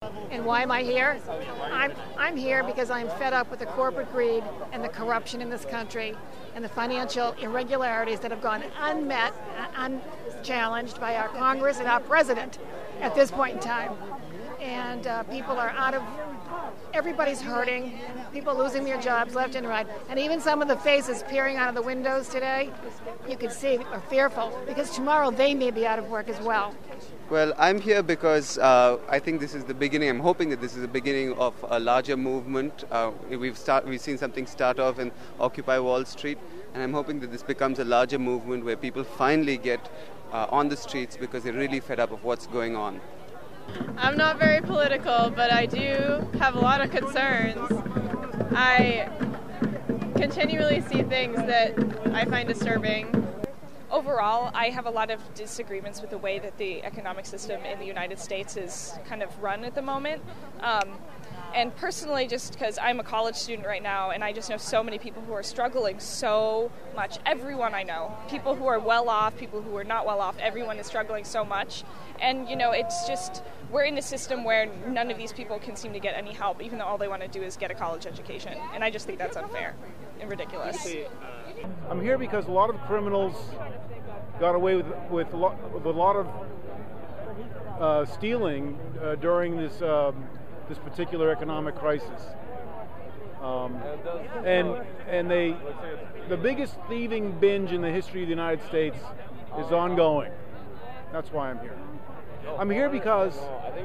And why am I here? I'm here because I'm fed up with the corporate greed and the corruption in this country and the financial irregularities that have gone unmet, unchallenged by our Congress and our president at this point in time. And people are everybody's hurting, people losing their jobs left and right. And even some of the faces peering out of the windows today, you can see are fearful because tomorrow they may be out of work as well. Well, I'm here because I think this is the beginning. I'm hoping that this is the beginning of a larger movement. We've seen something start off in Occupy Wall Street, and I'm hoping that this becomes a larger movement where people finally get on the streets because they're really fed up of what's going on. I'm not very political, but I do have a lot of concerns. I continually see things that I find disturbing. Overall, I have a lot of disagreements with the way that the economic system in the United States is kind of run at the moment. And personally, just because I'm a college student right now, and I just know so many people who are struggling so much. Everyone I know, people who are well off, people who are not well off, everyone is struggling so much. And, it's just, we're in a system where none of these people can seem to get any help, even though all they want to do is get a college education. And I just think that's unfair and ridiculous. I'm here because a lot of criminals got away with a lot of stealing during this particular economic crisis, and the biggest thieving binge in the history of the United States is ongoing. That's why I'm here. I'm here because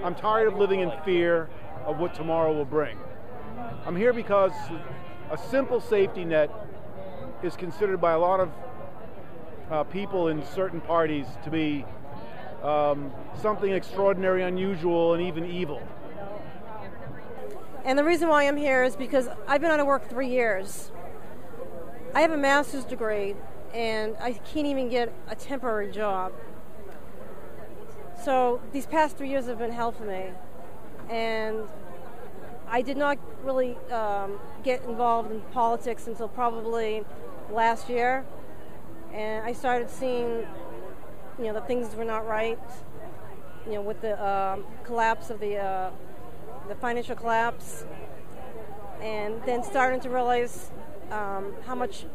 I'm tired of living in fear of what tomorrow will bring. I'm here because a simple safety net is considered by a lot of people in certain parties to be something extraordinary, unusual, and even evil. And the reason why I'm here is because I've been out of work 3 years. I have a master's degree, and I can't even get a temporary job. So these past 3 years have been hell for me. And I did not really get involved in politics until probably last year. And I started seeing, that things were not right, with the collapse of the financial collapse, and then starting to realize how much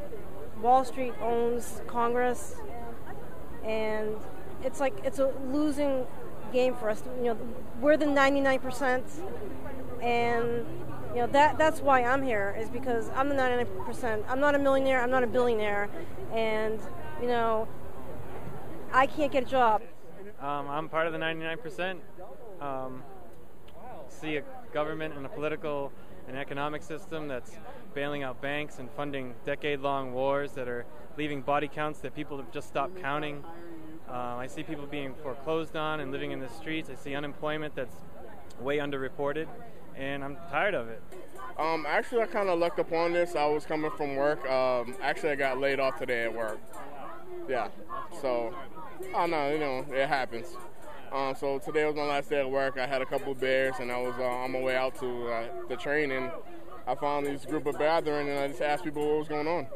Wall Street owns Congress, and it's like it's a losing game for us. We're the 99%, and that's why I'm here, is because I'm the 99%. I'm not a millionaire. I'm not a billionaire, and I can't get a job. I'm part of the 99%. See a government and a political and economic system that's bailing out banks and funding decade-long wars that are leaving body counts that people have just stopped counting. I see people being foreclosed on and living in the streets. I see unemployment that's way underreported, and I'm tired of it. Actually, I kind of lucked upon this. I was coming from work. Actually, I got laid off today at work. Yeah, so, it happens. So today was my last day at work. I had a couple of beers, and I was on my way out to the train, and I found this group of brethren, and I just asked people what was going on.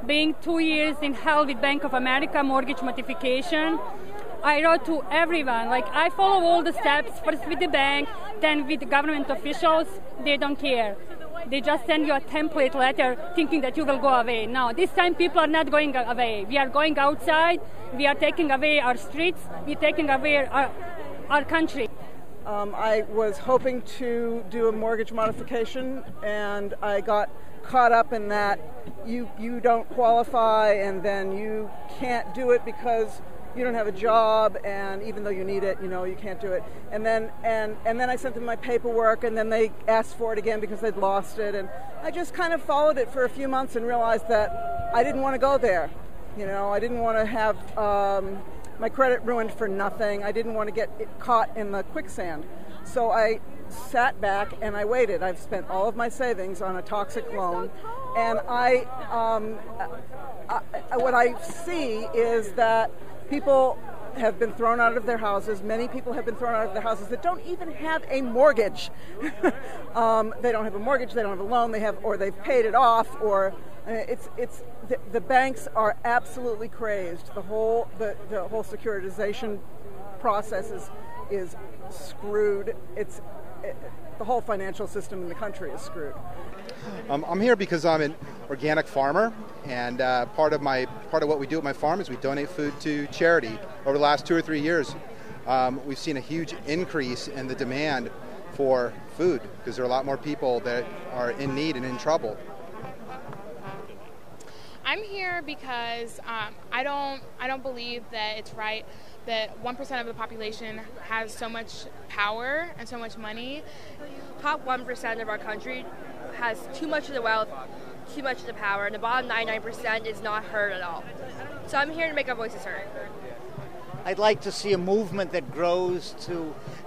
Being 2 years in hell with Bank of America mortgage modification, I wrote to everyone. I follow all the steps, first with the bank, then with the government officials. They don't care. They just send you a template letter thinking that you will go away. No, this time people are not going away. We are going outside. We are taking away our streets. We're taking away our country. I was hoping to do a mortgage modification, and I got caught up in that you don't qualify, and then you can't do it because you don't have a job, and even though you need it, you can't do it. And then I sent them my paperwork, and then they asked for it again because they'd lost it. And I just kind of followed it for a few months and realized that I didn't want to go there. I didn't want to have my credit ruined for nothing. I didn't want to get caught in the quicksand. So I sat back and I waited. I've spent all of my savings on a toxic loan, and what I see is that people have been thrown out of their houses. Many people have been thrown out of their houses that don't even have a mortgage. They don't have a mortgage, they don't have a loan, or they've paid it off, or the banks are absolutely crazed. The whole securitization process is screwed. The whole financial system in the country is screwed. I'm here because I'm an organic farmer, and part of what we do at my farm is we donate food to charity. Over the last 2 or 3 years, we've seen a huge increase in the demand for food because there are a lot more people that are in need and in trouble. I'm here because I don't believe that it's right that 1% of the population has so much power and so much money. Top 1% of our country has too much of the wealth, too much of the power, and the bottom 99% is not heard at all. So I'm here to make our voices heard. I'd like to see a movement that grows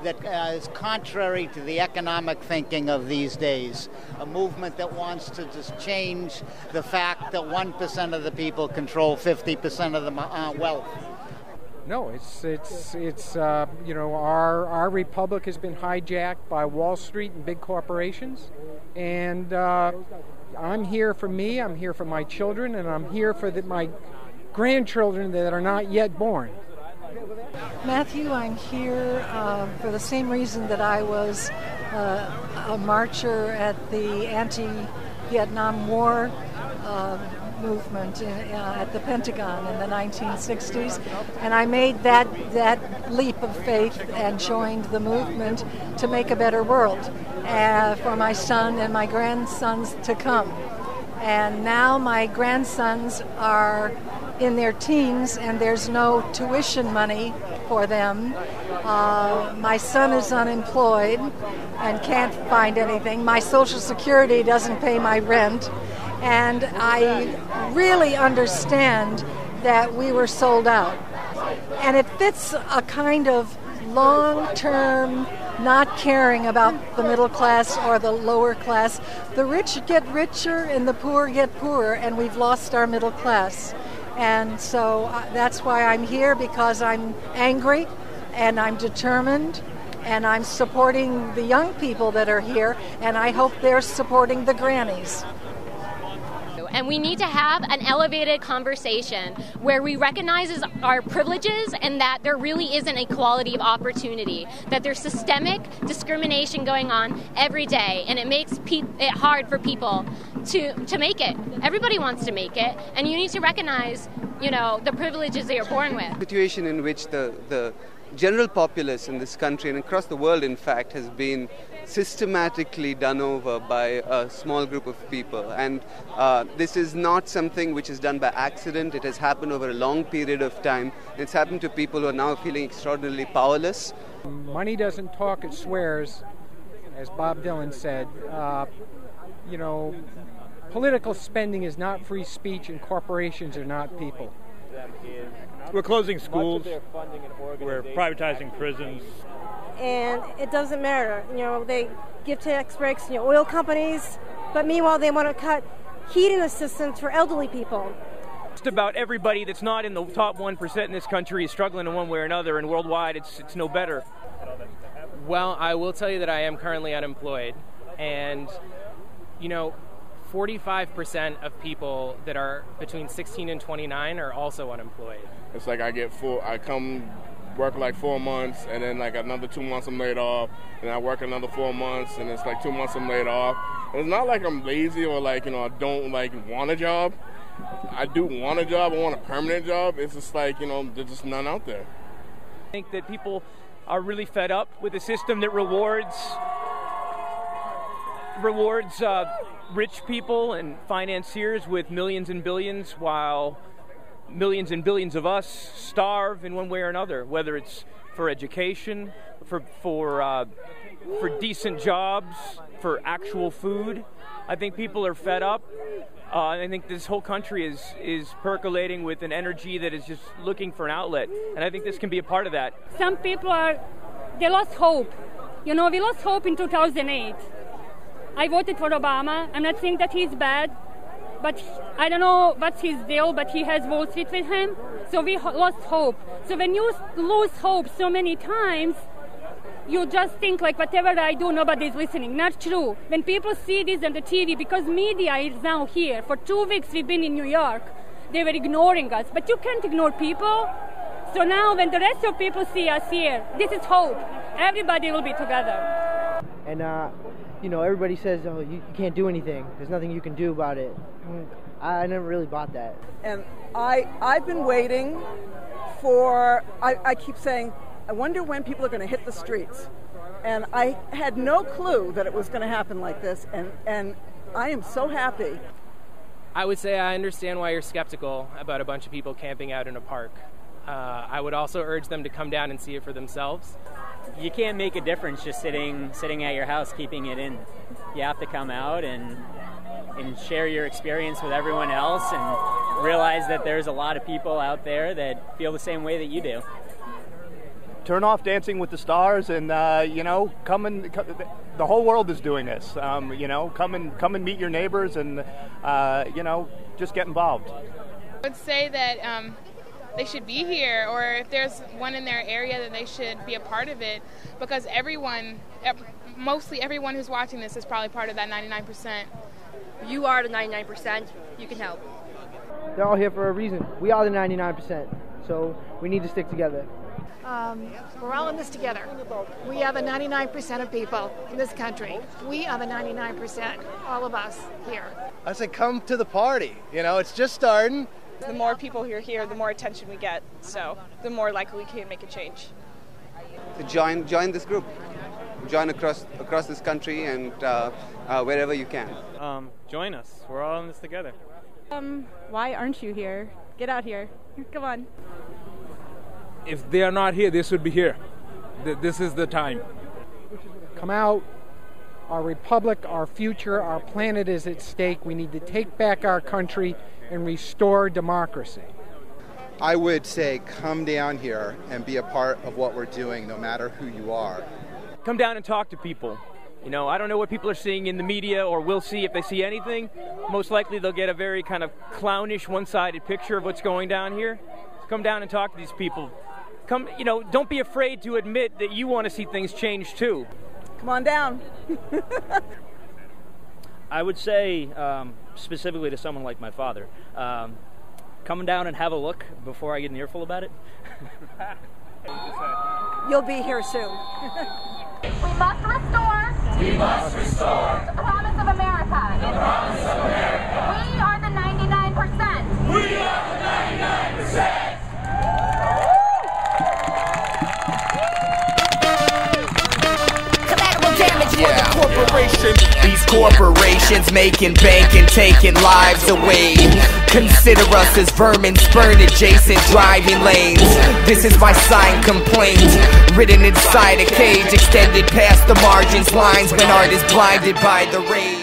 that is contrary to the economic thinking of these days. A movement that wants to just change the fact that 1% of the people control 50% of the wealth. No, it's our republic has been hijacked by Wall Street and big corporations, and I'm here for me, I'm here for my children, and I'm here for my grandchildren that are not yet born. Matthew, I'm here for the same reason that I was a marcher at the anti-Vietnam War movement at the Pentagon in the 1960s, and I made that leap of faith and joined the movement to make a better world for my son and my grandsons to come. And now my grandsons are in their teens and there's no tuition money for them. My son is unemployed and can't find anything. My Social Security doesn't pay my rent. And I really understand that we were sold out. And it fits a kind of long-term not caring about the middle class or the lower class. The rich get richer and the poor get poorer, and we've lost our middle class. And so that's why I'm here, because I'm angry and I'm determined and I'm supporting the young people that are here, and I hope they're supporting the grannies. And we need to have an elevated conversation where we recognize our privileges and that there really is an equality of opportunity, that there's systemic discrimination going on every day, and it makes it hard for people to make it. Everybody wants to make it, and you need to recognize, the privileges that you're born with. A situation in which the general populace in this country and across the world, in fact, has been systematically done over by a small group of people. And this is not something which is done by accident. It has happened over a long period of time. It's happened to people who are now feeling extraordinarily powerless. Money doesn't talk, it swears, as Bob Dylan said. Political spending is not free speech, and corporations are not people. We're closing schools, we're privatizing prisons. And it doesn't matter. They give tax breaks, oil companies, but meanwhile they want to cut heating assistance for elderly people. Just about everybody that's not in the top 1% in this country is struggling in one way or another, and worldwide it's no better. Well, I will tell you that I am currently unemployed, and 45% of people that are between 16 and 29 are also unemployed. It's like I come work like 4 months, and then like another 2 months I'm laid off, and I work another 4 months, and it's like 2 months I'm laid off. And it's not like I'm lazy or I don't want a job. I do want a job. I want a permanent job. It's just there's just none out there. I think that people are really fed up with a system that rewards rich people and financiers with millions and billions, while millions and billions of us starve in one way or another, whether it's for education, for decent jobs, for actual food. I think people are fed up. I think this whole country is percolating with an energy that is just looking for an outlet, and I think this can be a part of that. Some people they lost hope. We lost hope in 2008. I voted for Obama. I'm not saying that he's bad, but I don't know what's his deal, but he has Wall Street with him. So we lost hope. So when you lose hope so many times, you just think whatever I do, nobody's listening. Not true. When people see this on the TV, because media is now here. For 2 weeks we've been in New York. They were ignoring us. But you can't ignore people. So now when the rest of people see us here, this is hope. Everybody will be together. And, you know, everybody says, oh, you can't do anything. There's nothing you can do about it. I never really bought that. And I've been waiting for, I keep saying, I wonder when people are going to hit the streets. And I had no clue that it was going to happen like this, and I am so happy. I would say I understand why you're skeptical about a bunch of people camping out in a park. I would also urge them to come down and see it for themselves. You can't make a difference just sitting at your house, keeping it in. You have to come out and share your experience with everyone else and realize that there's a lot of people out there that feel the same way that you do. Turn off Dancing with the Stars and, you know, the whole world is doing this. You know, come and meet your neighbors and, you know, just get involved. I would say that they should be here, or if there's one in their area, that they should be a part of it, because mostly everyone who's watching this is probably part of that 99%. You are the 99%. You can help. They're all here for a reason. We are the 99%, so we need to stick together. We're all in this together. We are the 99% of people in this country. We are the 99%, all of us here. I say come to the party. You know, it's just starting. The more people who are here, the more attention we get, so the more likely we can make a change. So join this group. Join across this country and wherever you can. Join us. We're all in this together. Why aren't you here? Get out here. Come on. If they are not here, they should be here. This is the time. Come out. Our republic, our future, our planet is at stake. We need to take back our country and restore democracy. I would say come down here and be a part of what we're doing, no matter who you are. Come down and talk to people. You know, I don't know what people are seeing in the media or will see if they see anything. Most likely they'll get a very kind of clownish, one-sided picture of what's going down here. Come down and talk to these people. Come, you know, don't be afraid to admit that you want to see things change too. Come on down. I would say, specifically to someone like my father, come down and have a look before I get an earful about it. You'll be here soon. We must restore. We must restore The promise of America. the promise of America. We are the 99%. We are the 99%. These corporations making bank and taking lives away. Consider us as vermin spurn adjacent driving lanes. This is my signed complaint, written inside a cage, extended past the margins, lines when art is blinded by the rage.